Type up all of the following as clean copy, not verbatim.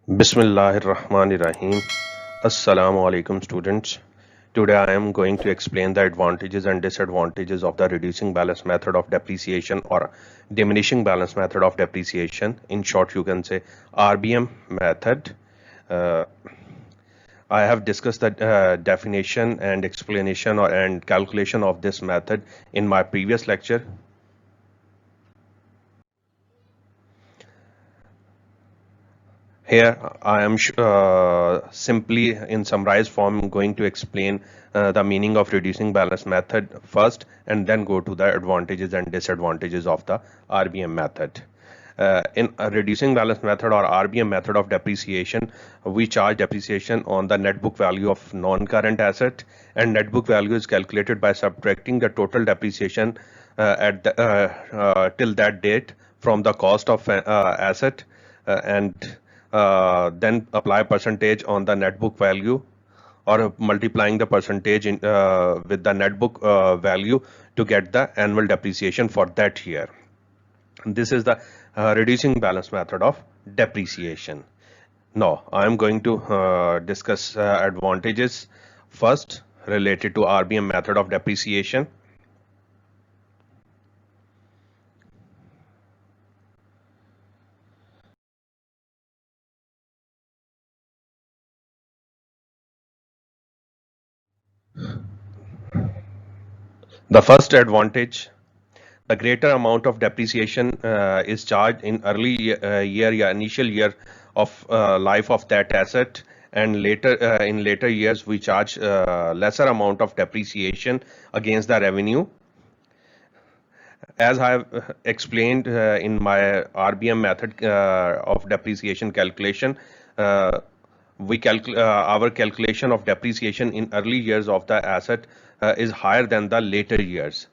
Bismillahirrahmanirrahim. Assalamu alaikum students. Today I am going to explain the advantages and disadvantages of the reducing balance method of depreciation or diminishing balance method of depreciation. In short, you can say RBM method. Uh, I have discussed the definition and explanation and calculation of this method in my previous lecture. Here I am simply in summarized form going to explain the meaning of reducing balance method first and then go to the advantages and disadvantages of the RBM method. In a reducing balance method or RBM method of depreciation, we charge depreciation on the net book value of non-current asset, and net book value is calculated by subtracting the total depreciation till that date from the cost of asset and then apply percentage on the net book value or multiplying the percentage with the net book value to get the annual depreciation for that year. This is the reducing balance method of depreciation. Now I am going to discuss advantages first related to RBM method of depreciation. The first advantage, the greater amount of depreciation is charged in early initial year of life of that asset, and later in later years we charge lesser amount of depreciation against the revenue. As I have explained in my RBM method of depreciation calculation, uh, our calculation of depreciation in early years of the asset is higher than the later years.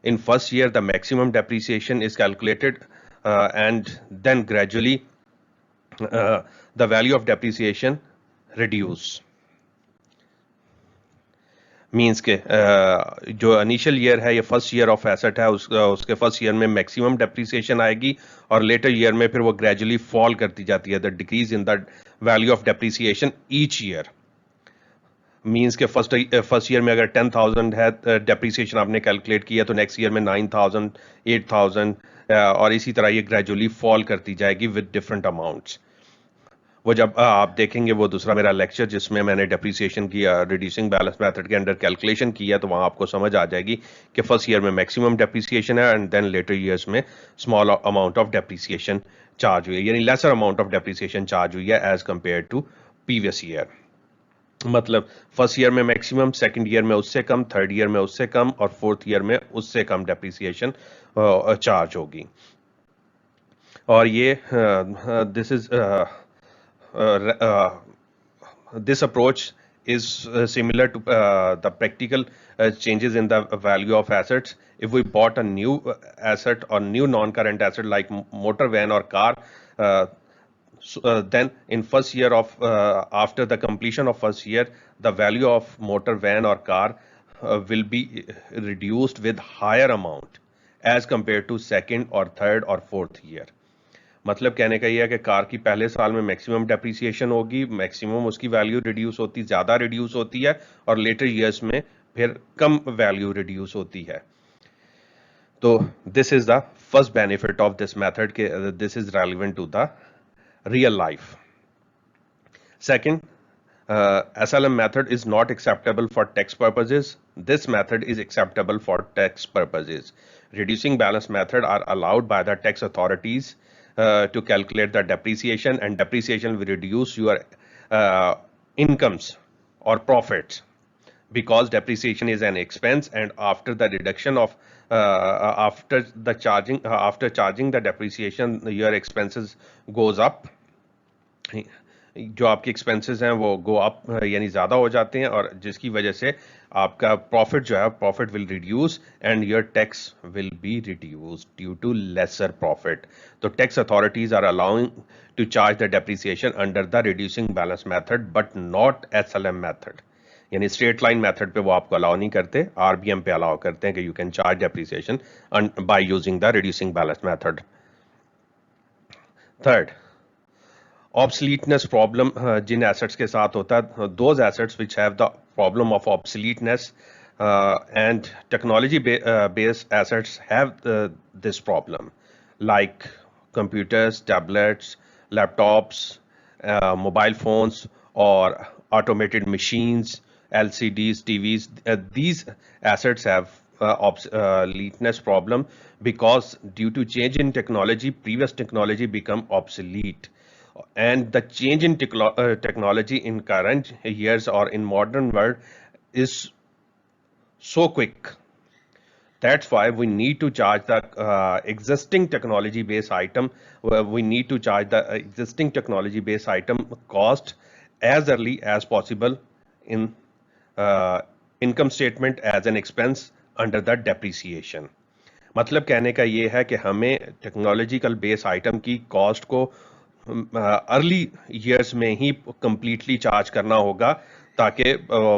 In first year, the maximum depreciation is calculated, and then gradually the value of depreciation reduce. Means के जो initial year है या first year of asset है उसके first year में maximum depreciation आएगी और letter year में फिर वो ग्रेजुअली फॉल करती जाती है, the decrease in the value of depreciation each year. Means के फर्स्ट ईयर में अगर 10,000 है डेप्रिसिएशन आपने कैलकुलेट किया तो नेक्स्ट ईयर में 9,000, 8,000 और इसी तरह ये ग्रेजुअली फॉल करती जाएगी विद डिफरेंट अमाउंट्स. वो जब आप देखेंगे वो दूसरा मेरा लेक्चर जिसमें मैंने डेप्रिसिएशन की रिड्यूसिंग बैलेंस मेथड के अंडर कैलकुलेशन किया, तो वहाँ आपको समझ आ जाएगी कि फर्स्ट ईयर में मैक्सिमम डेप्रिसिएशन है एंड देन लेटर ईयर्स में small amount of depreciation charge हुई है, यानी lesser amount of depreciation charge हुई है as compare to previous year. मतलब फर्स्ट ईयर में मैक्सिमम, सेकंड ईयर में उससे कम, थर्ड ईयर में उससे कम और फोर्थ ईयर में उससे कम डेप्रिसिएशन चार्ज होगी. और ये this is this approach is similar to the practical changes in the value of assets. If we bought a new asset or new non-current asset like motor van or car, then in first year of after the completion of first year, the value of motor van or car will be reduced with higher amount as compared to second or third or fourth year. मतलब कहने का ये है कि car की पहले साल में मैक्सिमम डेप्रिसिएशन होगी, मैक्सिमम उसकी वैल्यू रिड्यूस होती, ज़्यादा रिड्यूस होती है और लेटर ईयर्स में फिर कम वैल्यू रिड्यूस होती है. तो this is the first benefit of this method के this is relevant to the real life. Second, SLM method is not acceptable for tax purposes. This method is acceptable for tax purposes. Reducing balance method are allowed by the tax authorities to calculate the depreciation, and depreciation will reduce your incomes or profits, because depreciation is an expense, and after the deduction of after charging the depreciation, your expenses goes up. जो आपके expenses हैं वो go up यानी ज़्यादा हो जाते हैं और जिसकी वजह से आपका प्रॉफिट जो है profit will reduce and your tax will be reduce due to lesser profit. तो tax authorities are allowing to charge the depreciation under the reducing balance method but not SLM method. यानी straight line method पे वो आपको allow नहीं करते, RBM पे allow करते हैं कि you can charge depreciation by using the reducing balance method. Third, obsoleteness problem जिन assets के साथ होता है, those assets which have the problem of obsoleteness and based assets have this problem, like computers, tablets, laptops, mobile phones, or automated machines, LCDs, TVs. These assets have obsoleteness problem because due to change in technology, previous technology become obsolete, and the change in technology in current years or in modern world is so quick. That's why we need to charge the existing technology based item. We need to charge the existing technology based item cost as early as possible in income statement as an expense under the depreciation. मतलब कहने का ये है कि हमें technological base item की cost को early years में ही कंप्लीटली चार्ज करना होगा, ताकि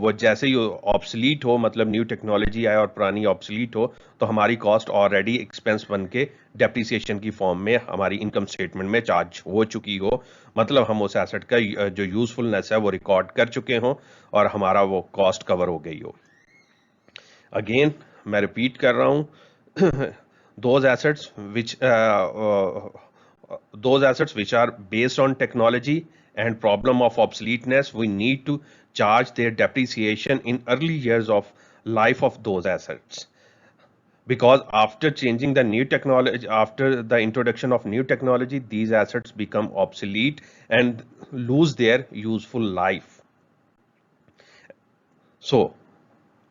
वो जैसे ही ऑब्सलीट हो, मतलब न्यू टेक्नोलॉजी आए और पुरानी ऑब्सलीट हो, तो हमारी कॉस्ट ऑलरेडी एक्सपेंस बन के डेप्रिसिएशन की फॉर्म में हमारी इनकम स्टेटमेंट में चार्ज हो चुकी हो, मतलब हम उस एसेट का जो यूजफुलनेस है वो रिकॉर्ड कर चुके हों और हमारा वो कॉस्ट कवर हो गई हो. अगेन मैं रिपीट कर रहा हूं, those assets which are based on technology and problem of obsoleteness, we need to charge their depreciation in early years of life of those assets, because after changing the new technology, after the introduction of new technology, these assets become obsolete and lose their useful life. So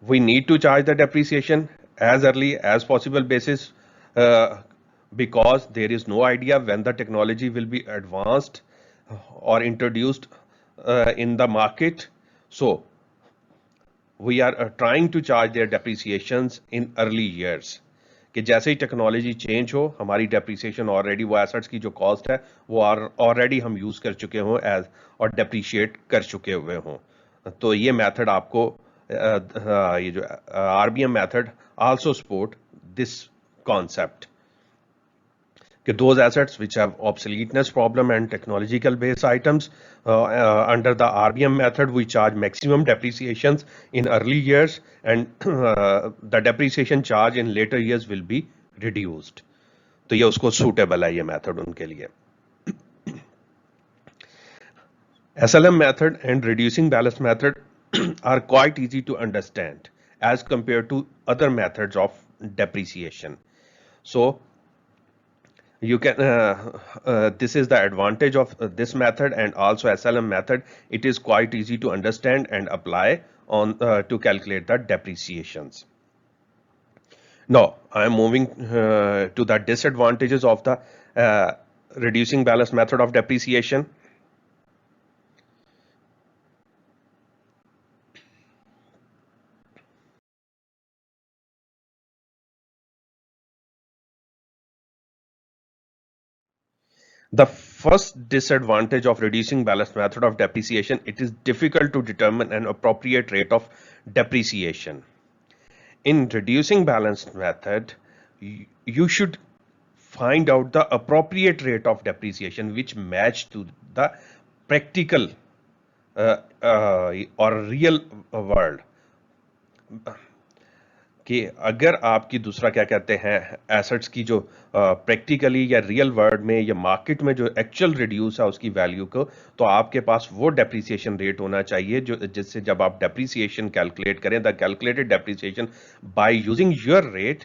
we need to charge the depreciation as early as possible basis, because there is no idea when the technology will be advanced or introduced in the market. So we are trying to charge their depreciations in early years, कि जैसे ही technology change हो, हमारी depreciation already वो assets की जो cost है वो already हम यूज कर चुके हों एज और डेप्रिशिएट कर चुके हुए हों. तो ये मेथड आपको ये जो RBM method also support this concept कि those assets which have obsoleteness problem and technological based items, under the RBM method we charge maximum depreciations in early years, and the depreciation charge in later years will be reduced. तो ये उसको suitable है ये method उनके लिए. SLM method and reducing balance method are quite easy to understand as compared to other methods of depreciation. So you can this is the advantage of this method, and also SLM method. It is quite easy to understand and apply on to calculate the depreciations. Now I am moving to the disadvantages of the reducing balance method of depreciation. The first disadvantage of reducing balance method of depreciation, it is difficult to determine an appropriate rate of depreciation. In reducing balanced method, you should find out the appropriate rate of depreciation which match to the practical or real world. कि अगर आपकी दूसरा क्या कहते हैं assets की जो practically या रियल वर्ल्ड में या मार्केट में जो एक्चुअल रिड्यूस है उसकी वैल्यू को, तो आपके पास वो डेप्रिसिएशन रेट होना चाहिए जो जिससे जब आप डेप्रिसिएशन कैलकुलेट करें, the calculated depreciation by using your rate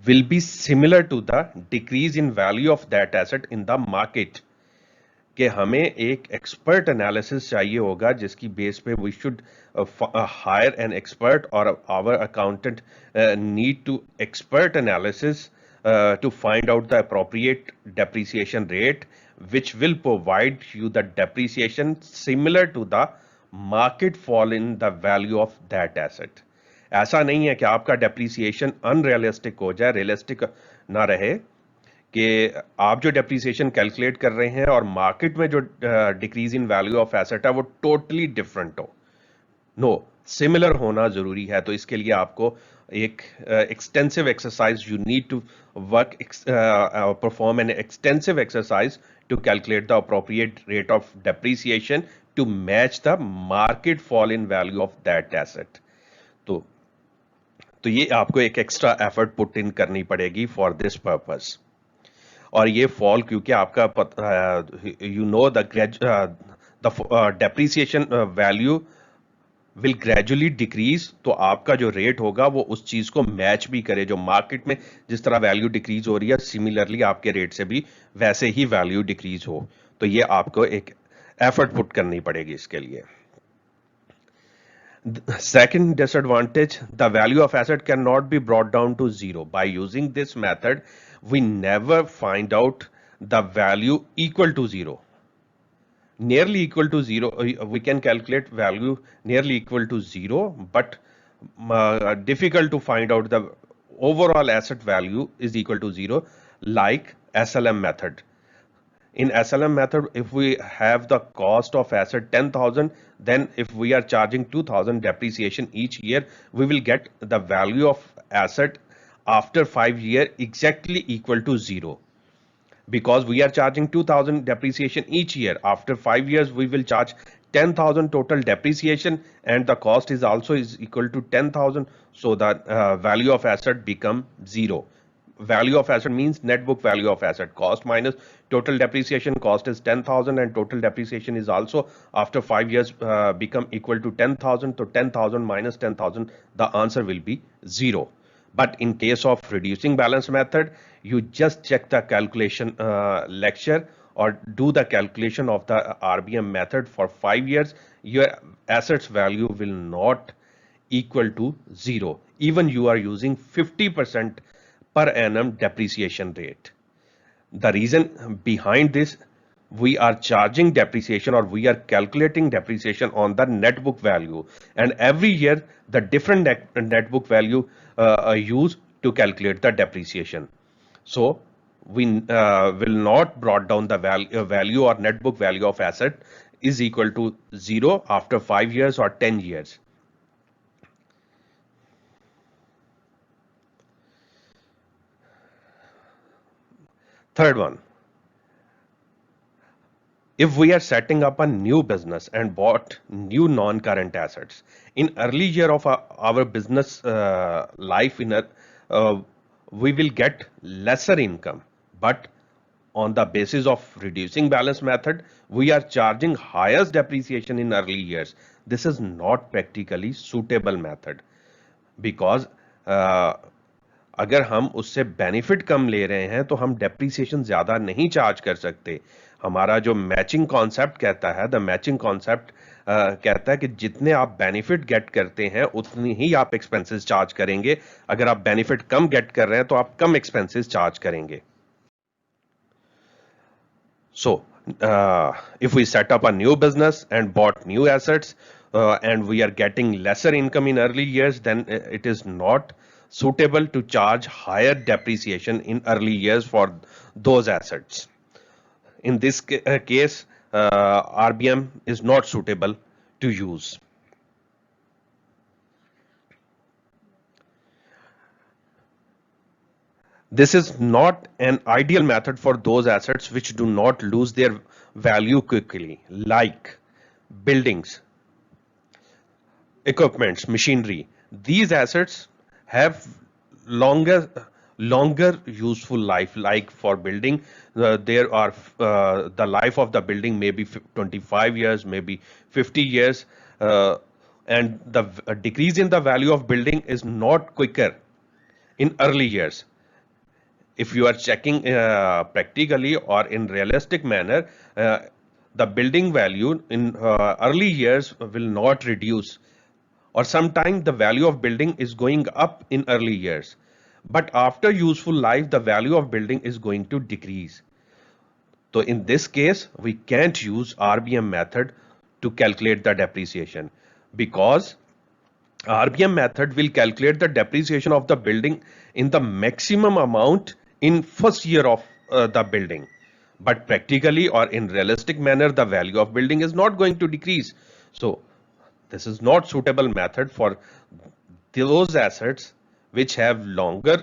will be similar to the decrease in value of that asset in the market. कि हमें एक एक्सपर्ट एनालिसिस चाहिए होगा जिसकी बेस पे we should hire an expert, और our accountant need to expert analysis to find out the appropriate depreciation rate which will provide you the depreciation similar to the market fall in the value of that asset. ऐसा नहीं है कि आपका depreciation unrealistic हो जाए, realistic ना रहे, कि आप जो डेप्रिसिएशन कैलकुलेट कर रहे हैं और मार्केट में जो decrease in value of asset है वो टोटली डिफरेंट हो. नो, सिमिलर होना जरूरी है. तो इसके लिए आपको एक extensive exercise, you need to perform an extensive exercise to calculate the appropriate rate of depreciation to match the market fall in value of that asset. तो ये आपको एक एक्स्ट्रा एफर्ट पुट इन करनी पड़ेगी फॉर दिस पर्पस. और ये fall क्योंकि आपका you know the depreciation value will gradually decrease, तो आपका जो रेट होगा वो उस चीज को मैच भी करे. जो मार्केट में जिस तरह वैल्यू डिक्रीज हो रही है, सिमिलरली आपके रेट से भी वैसे ही वैल्यू डिक्रीज हो. तो ये आपको एक एफर्ट पुट करनी पड़ेगी इसके लिए. Second disadvantage, the value of asset cannot be brought down to zero. By using this method, we never find out the value equal to zero. Nearly equal to zero, we can calculate value nearly equal to zero, but difficult to find out the overall asset value is equal to zero, like SLM method. In SLM method, if we have the cost of asset 10,000, then if we are charging 2,000 depreciation each year, we will get the value of asset after 5 years exactly equal to zero. Because we are charging 2,000 depreciation each year, after 5 years we will charge 10,000 total depreciation, and the cost is also is equal to 10,000, so that value of asset become zero. Value of asset means net book value of asset, cost minus total depreciation. Cost is 10,000 and total depreciation is also after 5 years become equal to 10,000. So 10,000 minus 10,000, the answer will be zero. But in case of reducing balance method, you just check the calculation lecture or do the calculation of the RBM method for 5 years. Your assets value will not equal to zero. Even you are using 50% per annum depreciation rate. The reason behind this, we are charging depreciation or we are calculating depreciation on the net book value, and every year the different net book value are used to calculate the depreciation. So we will not brought down the value or net book value of asset is equal to zero after 5 years or 10 years. Third one, if we are setting up a new business and bought new non-current assets in early year of our business life, we will get lesser income, but on the basis of reducing balance method, we are charging highest depreciation in early years. This is not practically suitable method, because अगर हम उससे benefit कम ले रहे हैं तो हम depreciation ज्यादा नहीं चार्ज कर सकते. हमारा जो मैचिंग कॉन्सेप्ट कहता है, द मैचिंग कॉन्सेप्ट कहता है कि जितने आप बेनिफिट गेट करते हैं उतनी ही आप एक्सपेंसेस चार्ज करेंगे. अगर आप बेनिफिट कम गेट कर रहे हैं तो आप कम एक्सपेंसेस चार्ज करेंगे. So if we set up a new business and bought new assets and we are getting lesser income in early years, then it is not suitable to charge higher depreciation in early years for those assets. In this case, RBM is not suitable to use. This is not an ideal method for those assets which do not lose their value quickly, like buildings, equipments, machinery. These assets have longer useful life. Like for building, there are the life of the building may be 25 years, maybe 50 years, and the decrease in the value of building is not quicker in early years. If you are checking practically or in realistic manner, the building value in early years will not reduce, or sometimes the value of building is going up in early years, but after useful life the value of building is going to decrease. So in this case we can't use RBM method to calculate the depreciation, because RBM method will calculate the depreciation of the building in the maximum amount in first year of the building, but practically or in realistic manner the value of building is not going to decrease. So this is not suitable method for those assets which have longer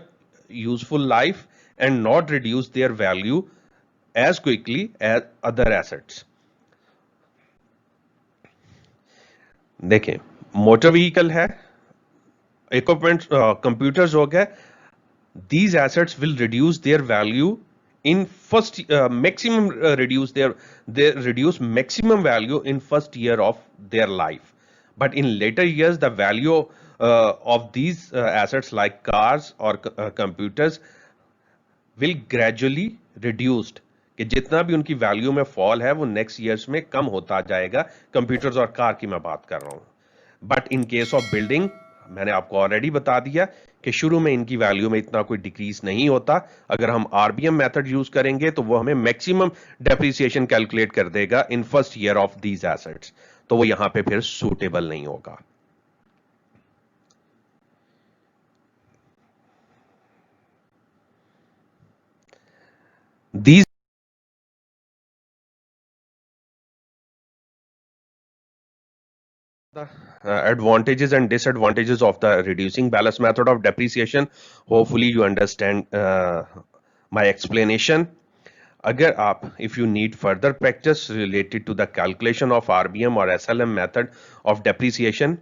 useful life and not reduce their value as quickly as other assets. देखें, motor vehicle है, equipment, computers हो गए, these assets will reduce their value in first maximum they reduce maximum value in first year of their life, but in later years the value of these assets like cars or computers will gradually reduced, कि जितना भी उनकी value में fall है वो next years में कम होता जाएगा. कंप्यूटर्स और कार की मैं बात कर रहा हूं. But in case of building, मैंने आपको ऑलरेडी बता दिया कि शुरू में इनकी वैल्यू में इतना कोई डिक्रीज नहीं होता. अगर हम आरबीएम मेथड यूज करेंगे तो वो हमें मैक्सिमम डेप्रिसिएशन कैलकुलेट कर देगा in first year of these assets, तो वो यहां पे फिर सूटेबल नहीं होगा. These advantages and disadvantages of the reducing balance method of depreciation. Hopefully you understand my explanation. अगर आप, if you need further practice related to the calculation of RBM or SLM method of depreciation,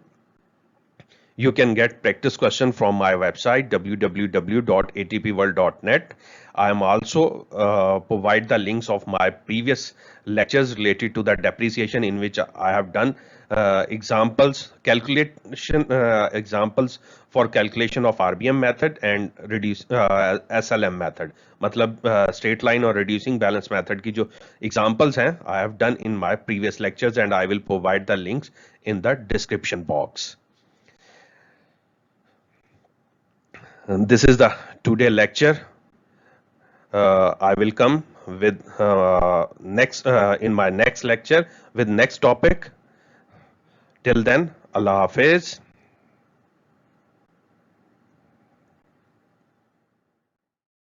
you can get practice question from my website www.atpworld.net. I am also provide the links of my previous lectures related to the depreciation, in which I have done examples for calculation of RBM method and reduce SLM method. मतलब straight line or reducing balance method की जो examples हैं, I have done in my previous lectures and I will provide the links in the description box. And this is the today lecture. I will come with next in my next lecture with next topic. Till then, Allah Hafiz.